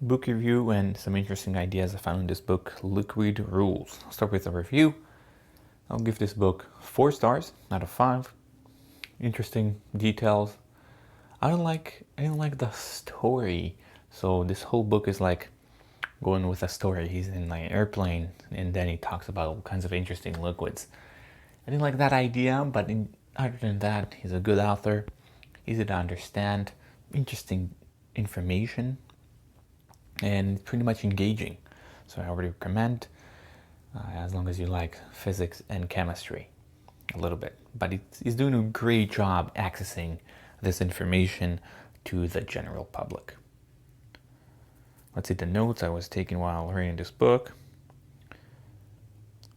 book review and some interesting ideas I found in this book, Liquid Rules. I'll start with a review. I'll give this book 4 stars out of 5. Interesting details. I don't like the story. So this whole book is like going with a story. He's in like an airplane and then he talks about all kinds of interesting liquids. I didn't like that idea, but other than that, he's a good author. Easy to understand, interesting information, and pretty much engaging. So I would recommend, as long as you like physics and chemistry a little bit. But he's doing a great job accessing this information to the general public. Let's see the notes I was taking while reading this book.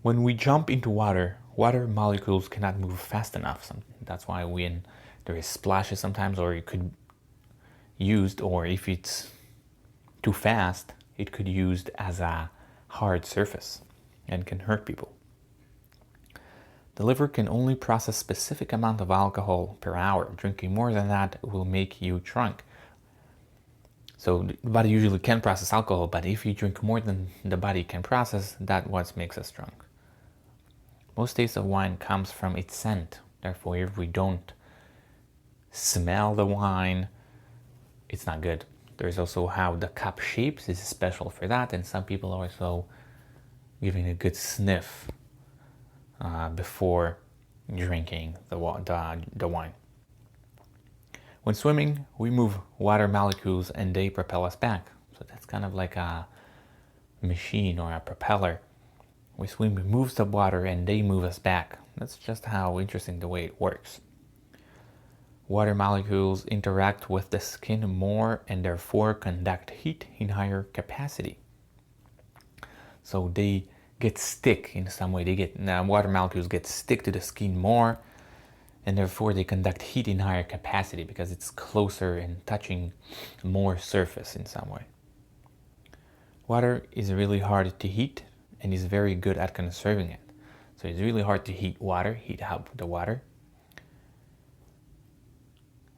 When we jump into water, water molecules cannot move fast enough. That's why when there is splashes sometimes, or it could used, or if it's too fast, it could be used as a hard surface and can hurt people. The liver can only process specific amount of alcohol per hour. Drinking more than that will make you drunk. So the body usually can process alcohol, but if you drink more than the body can process, that's what makes us drunk. Most taste of wine comes from its scent. Therefore, if we don't smell the wine, it's not good. There's also how the cup shapes is special for that, and some people also giving a good sniff before drinking the wine. When swimming, we move water molecules and they propel us back. So that's kind of like a machine or a propeller. We swim, we move the water and they move us back. That's just how interesting the way it works. Water molecules interact with the skin more and therefore conduct heat in higher capacity. So they get stick in some way. Water molecules get stick to the skin more, and therefore they conduct heat in higher capacity because it's closer and touching more surface in some way. Water is really hard to heat and is very good at conserving it. So it's really hard to heat up the water.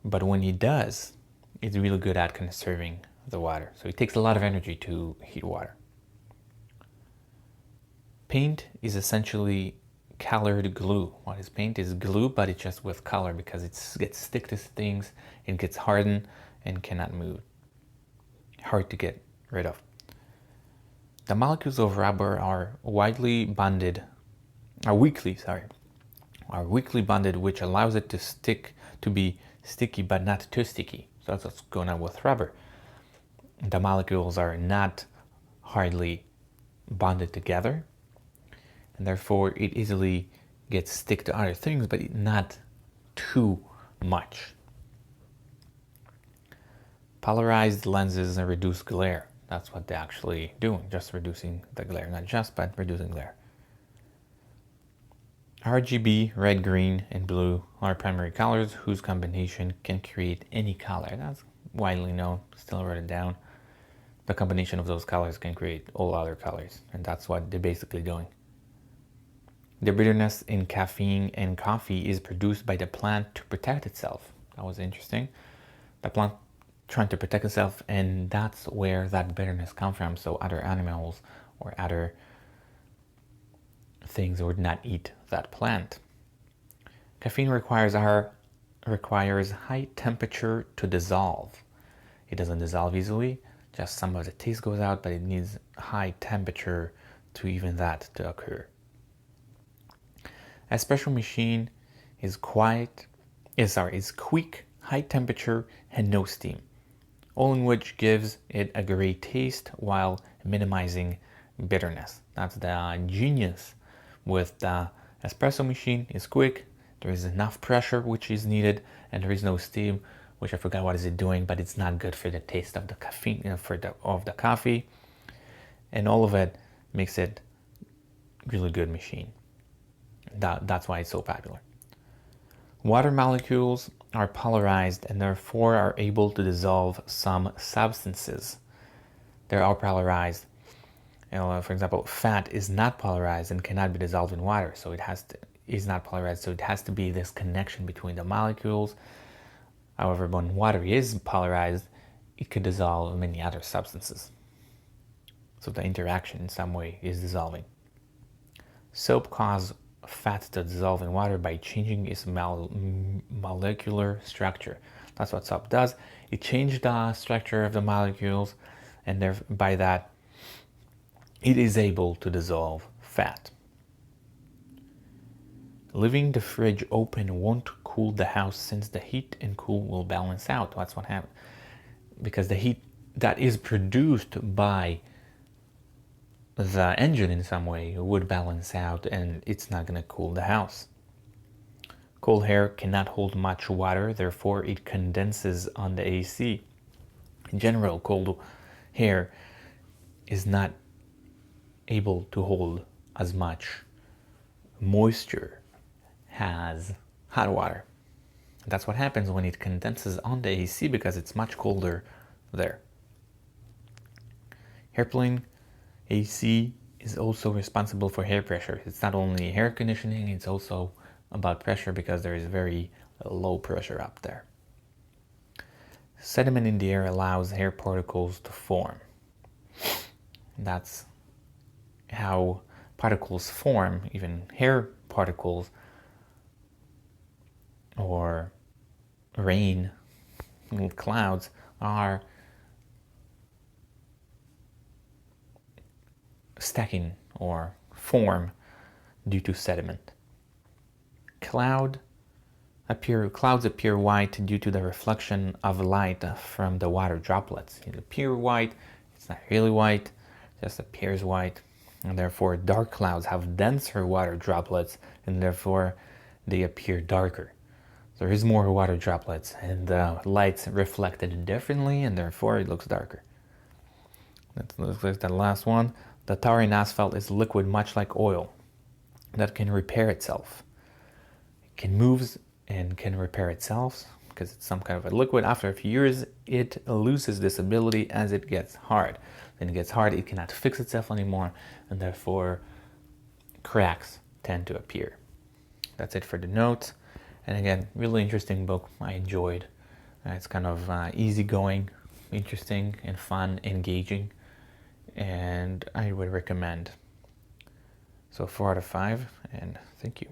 But when it does, it's really good at conserving the water. So it takes a lot of energy to heat water. Paint is essentially colored glue. What is paint? Is glue, but it's just with color because it gets stick to things, it gets hardened and cannot move. Hard to get rid of. The molecules of rubber are weakly bonded, which allows it to be sticky but not too sticky. So that's what's going on with rubber. The molecules are not hardly bonded together, and therefore it easily gets stick to other things, but not too much. Polarized lenses reduce glare. That's what they're actually doing, just reducing the glare. Not just, but reducing glare. RGB, red, green, and blue are primary colors whose combination can create any color. That's widely known, still wrote it down. The combination of those colors can create all other colors, and that's what they're basically doing. The bitterness in caffeine and coffee is produced by the plant to protect itself. That was interesting. The plant trying to protect itself, and that's where that bitterness comes from. So other animals or other things would not eat that plant. Caffeine requires high temperature to dissolve. It doesn't dissolve easily, just some of the taste goes out, but it needs high temperature to even that to occur. Espresso machine is quick, high temperature, and no steam, all in which gives it a great taste while minimizing bitterness. That's the genius with the espresso machine. Is quick, there is enough pressure which is needed, and there is no steam, which I forgot what is it doing, but it's not good for the taste of the caffeine, of the coffee, and all of it makes it really good machine. That's why it's so popular. Water molecules are polarized and therefore are able to dissolve some substances. They are polarized. For example, fat is not polarized and cannot be dissolved in water, so is not polarized. So it has to be this connection between the molecules. However, when water is polarized, it could dissolve many other substances. So the interaction in some way is dissolving. Soap causes fat to dissolve in water by changing its molecular structure. That's what soap does. It changes the structure of the molecules, and by that, it is able to dissolve fat. Leaving the fridge open won't cool the house since the heat and cool will balance out. That's what happens. Because the heat that is produced by the engine in some way would balance out, and it's not going to cool the house. Cold air cannot hold much water, therefore it condenses on the AC. In general, cold air is not able to hold as much moisture as hot water. That's what happens when it condenses on the AC because it's much colder there. Airplane AC is also responsible for air pressure. It's not only air conditioning, it's also about pressure because there is very low pressure up there. Sediment in the air allows air particles to form. That's how particles form, even air particles or rain, clouds are stacking or form due to sediment. Clouds appear white due to the reflection of light from the water droplets. It appears white, it's not really white, it just appears white, and therefore dark clouds have denser water droplets, and therefore they appear darker. There is more water droplets, and the light's reflected differently, and therefore it looks darker. Let's look at the last one. The tar in asphalt is liquid, much like oil, that can repair itself. It can move and can repair itself because it's some kind of a liquid. After a few years, it loses this ability as it gets hard. Then it gets hard, it cannot fix itself anymore, and therefore cracks tend to appear. That's it for the notes. And again, really interesting book. I enjoyed. It's kind of easygoing, interesting, and fun, engaging, and I would recommend. So 4 out of 5, and thank you.